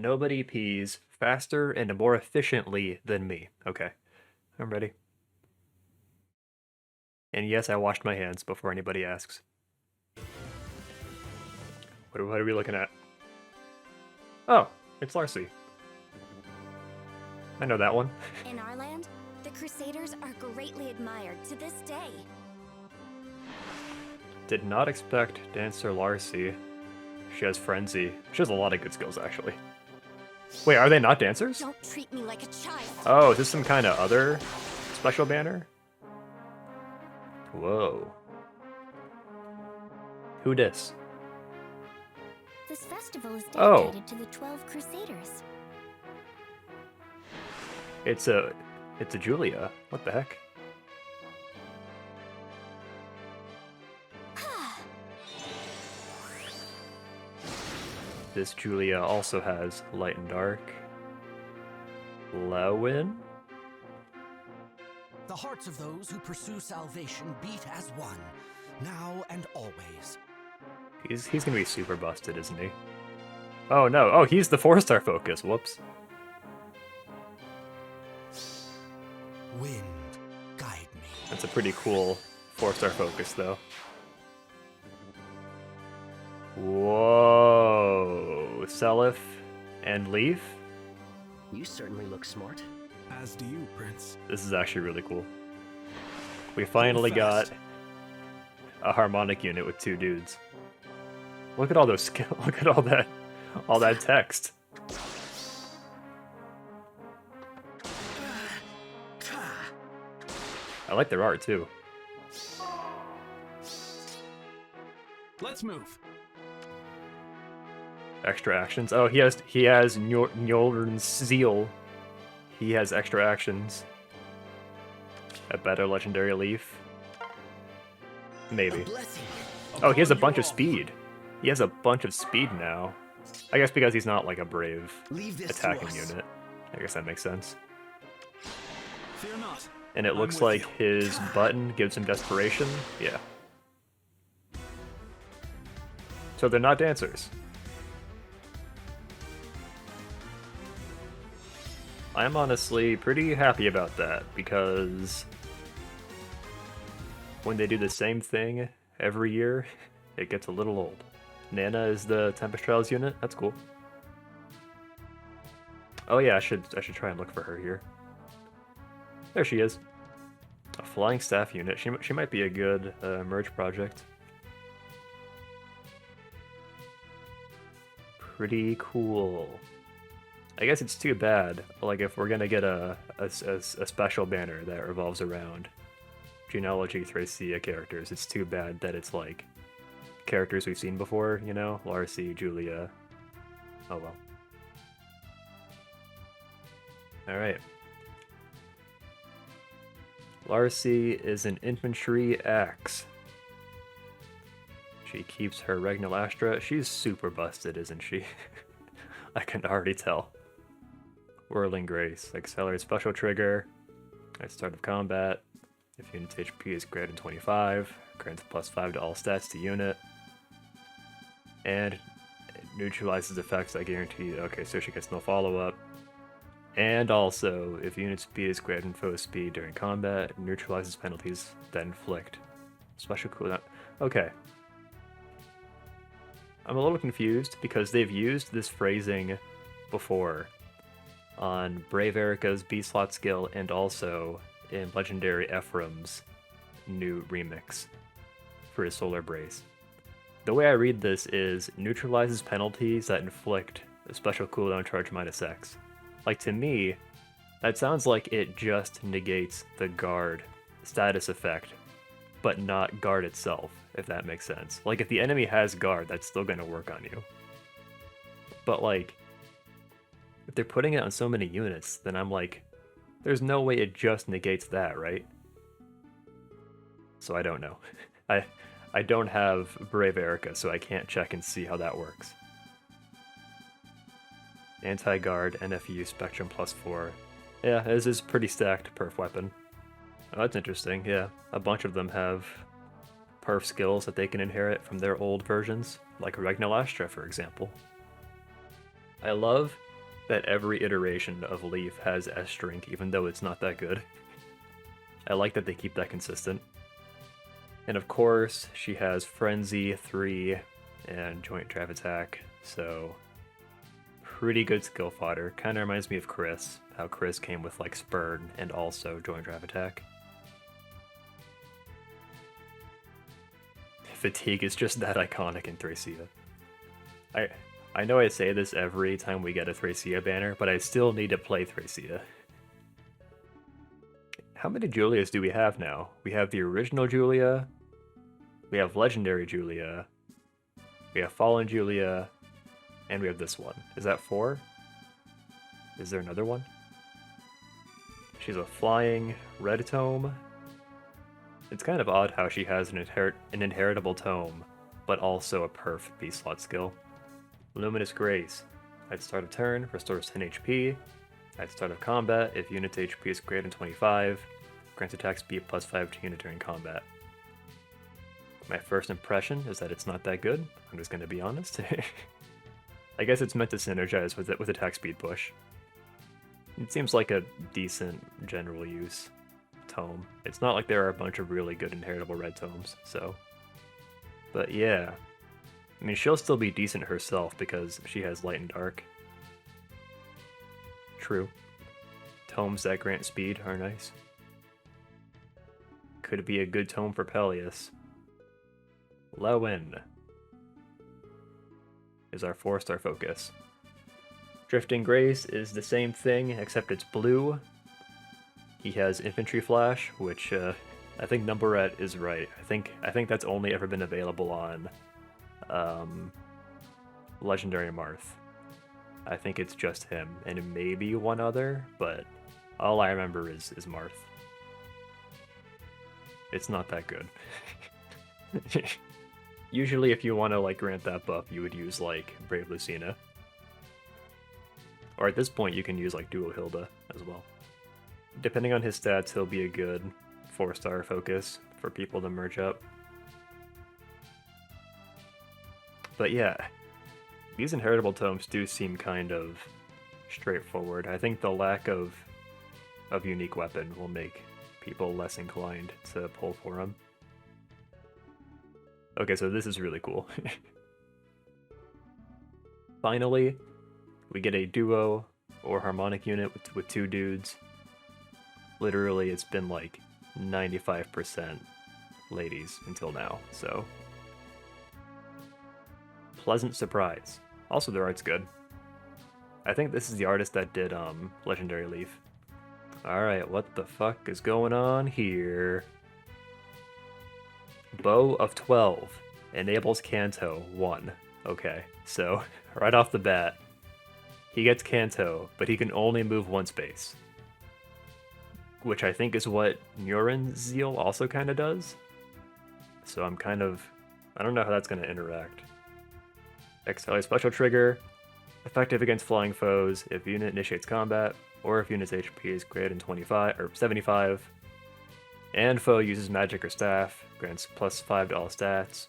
Nobody pees faster and more efficiently than me. Okay, I'm ready. And yes, I washed my hands before anybody asks. What are we looking at? Oh, it's Larcy. I know that one. In our land, the Crusaders are greatly admired to this day. Did not expect Dancer Larcy. She has Frenzy. She has a lot of good skills, actually. Wait, are they not dancers? Don't treat me like a child. Oh, is this some kind of other special banner? Whoa. Who dis? This festival is Oh. dedicated to the 12 Crusaders. It's a Julia. What the heck? This Julia also has light and dark. Lewin? The hearts of those who pursue salvation beat as one, now and always. He's gonna be super busted, isn't he? Oh no, oh, he's the 4-star focus, whoops. Wind, guide me. That's a pretty cool 4-star focus, though. Whoa, Seliph and Leaf? You certainly look smart. As do you, Prince. This is actually really cool. We finally got a harmonic unit with 2 dudes. Look at all those skills. Look at all that text. I like their art too. Let's move. Extra actions. Oh, he has Njolrn's Zeal. He has extra actions. A better legendary leaf. Maybe. Oh, he has a bunch of speed. He has a bunch of speed now. I guess because he's not like a brave attacking unit. I guess that makes sense. Fear not. And it looks like his button gives him desperation. Yeah. So they're not dancers. I'm honestly pretty happy about that, because when they do the same thing every year, it gets a little old. Nana is the Tempest Trials unit. That's cool. Oh yeah, I should try and look for her here. There she is. A flying staff unit. She might be a good merge project. Pretty cool. I guess it's too bad, like, if we're gonna get a special banner that revolves around genealogy Thracia characters, it's too bad that it's like characters we've seen before, you know? Larcy, Julia. Oh well. Alright. Larcy is an infantry axe. She keeps her Regnal Astra. She's super busted, isn't she? I can already tell. Whirling Grace. Accelerate special trigger at start of combat. If unit's HP is greater than 25, grants +5 to all stats to unit. And it neutralizes effects that guarantee. Okay, so she gets no follow-up. And also, if unit speed is greater than foe speed during combat, it neutralizes penalties that inflict special cooldown. Okay. I'm a little confused because they've used this phrasing before on Brave Erica's B-slot skill and also in Legendary Ephraim's new remix for his Solar Brace. The way I read this is neutralizes penalties that inflict a special cooldown charge -X. Like, to me, that sounds like it just negates the guard status effect, but not guard itself, if that makes sense. Like, if the enemy has guard, that's still going to work on you. But, like, if they're putting it on so many units, then I'm like, there's no way it just negates that, right? So I don't know. I don't have Brave Erica, so I can't check and see how that works. Anti-guard, NFU, Spectrum +4. Yeah, this is pretty stacked perf weapon. Oh, that's interesting, yeah. A bunch of them have perf skills that they can inherit from their old versions, like Regnal Astra, for example. I love that every iteration of Leaf has S-Drink, even though it's not that good. I like that they keep that consistent. And of course, she has Frenzy 3 and Joint Trap Attack, so pretty good skill fodder. Kind of reminds me of Chris, how Chris came with like Spurn and also Joint Trap Attack. Fatigue is just that iconic in Thracia. I know I say this every time we get a Thracia banner, but I still need to play Thracia. How many Julias do we have now? We have the original Julia, we have Legendary Julia, we have Fallen Julia, and we have this one. Is that 4? Is there another one? She's a flying red tome. It's kind of odd how she has an inheritable tome, but also a perf B-slot skill. Luminous Grace. At start of turn, restores 10 HP. At start of combat, if unit's HP is greater than 25, grants attack speed plus 5 to unit during combat. My first impression is that it's not that good. I'm just going to be honest. I guess it's meant to synergize with attack speed push. It seems like a decent general use tome. It's not like there are a bunch of really good inheritable red tomes, so. But yeah. I mean, she'll still be decent herself because she has light and dark. True. Tomes that grant speed are nice. Could be a good tome for Peleus. Lowen is our 4-star focus. Drifting Grace is the same thing, except it's blue. He has Infantry Flash, which I think Numberette is right. I think that's only ever been available on Legendary Marth. I think it's just him, and maybe one other, but all I remember is Marth. It's not that good. Usually if you want to like grant that buff, you would use like Brave Lucina. Or at this point you can use like Duo Hilda as well. Depending on his stats, he'll be a good 4-star focus for people to merge up. But yeah, these inheritable tomes do seem kind of straightforward. I think the lack of unique weapon will make people less inclined to pull for them. Okay, so this is really cool. Finally, we get a duo or harmonic unit with 2 dudes. Literally, it's been like 95% ladies until now, so pleasant surprise. Also, their art's good. I think this is the artist that did Legendary Leaf. Alright, what the fuck is going on here? Bow of 12 enables Kanto 1. Okay, so right off the bat, he gets Kanto, but he can only move 1 space. Which I think is what Nuren's Zeal also kind of does. So I don't know how that's going to interact. Exile special trigger, effective against flying foes if unit initiates combat, or if unit's HP is greater than 25 or 75, and foe uses magic or staff, grants plus 5 to all stats,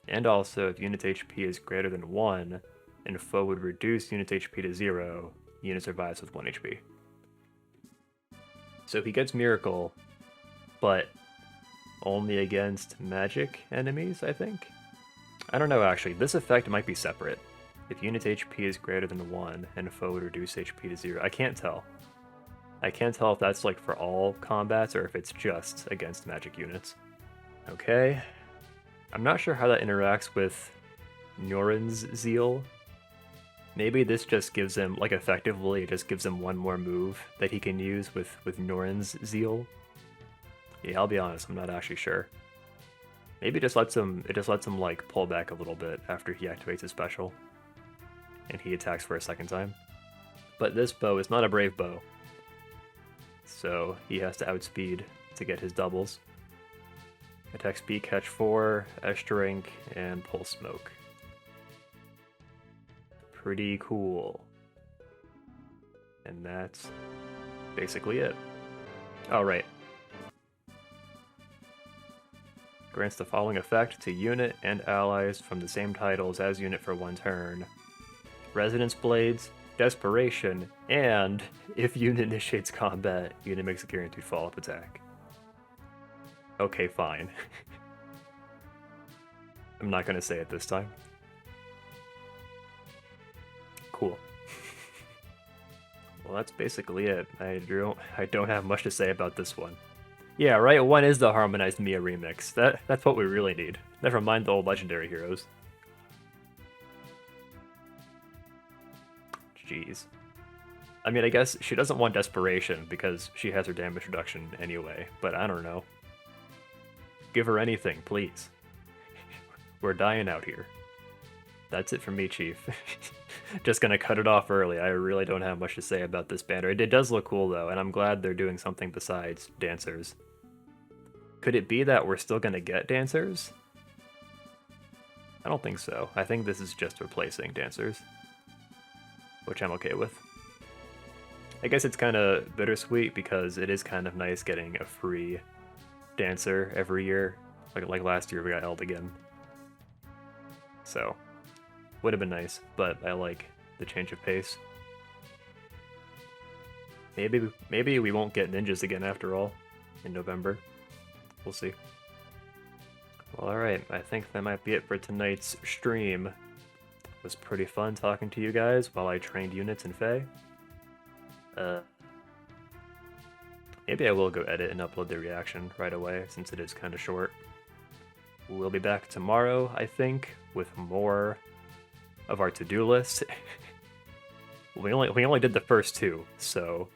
and also if unit's HP is greater than 1, and foe would reduce unit's HP to 0, unit survives with 1 HP. So he gets Miracle, but only against magic enemies, I think? I don't know actually, this effect might be separate. If unit's HP is greater than 1 and foe would reduce HP to 0, I can't tell. I can't tell if that's like for all combats or if it's just against magic units. Okay. I'm not sure how that interacts with Nuren's Zeal. Maybe this just gives him, like effectively, it just gives him 1 more move that he can use with Nuren's Zeal. Yeah, I'll be honest, I'm not actually sure. Maybe it just lets him like pull back a little bit after he activates his special. And he attacks for a second time. But this bow is not a brave bow. So he has to outspeed to get his doubles. Attack speed, catch 4, S-Drink, and pull smoke. Pretty cool. And that's basically it. Oh, right. Grants the following effect to unit and allies from the same titles as unit for 1 turn. Resonance Blades. Desperation, and if unit initiates combat, unit makes a guaranteed follow-up attack. Okay, fine. I'm not gonna say it this time. Cool. Well, that's basically it. I don't have much to say about this one. Yeah, right, one is the harmonized Mia remix. That's what we really need. Never mind the old legendary heroes. Jeez. I mean, I guess she doesn't want Desperation because she has her damage reduction anyway, but I don't know. Give her anything, please. We're dying out here. That's it for me, Chief. Just gonna cut it off early. I really don't have much to say about this banner. It does look cool, though, and I'm glad they're doing something besides dancers. Could it be that we're still gonna get dancers? I don't think so. I think this is just replacing dancers, which I'm okay with. I guess it's kind of bittersweet because it is kind of nice getting a free dancer every year. Like last year we got Eld again. So, would have been nice, but I like the change of pace. Maybe we won't get ninjas again after all in November. We'll see. Well, alright, I think that might be it for tonight's stream. It was pretty fun talking to you guys while I trained units in Fae. Maybe I will go edit and upload the reaction right away since it is kind of short. We'll be back tomorrow, I think, with more of our to-do list. we only did the first two, so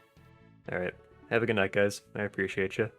alright. Have a good night, guys. I appreciate you.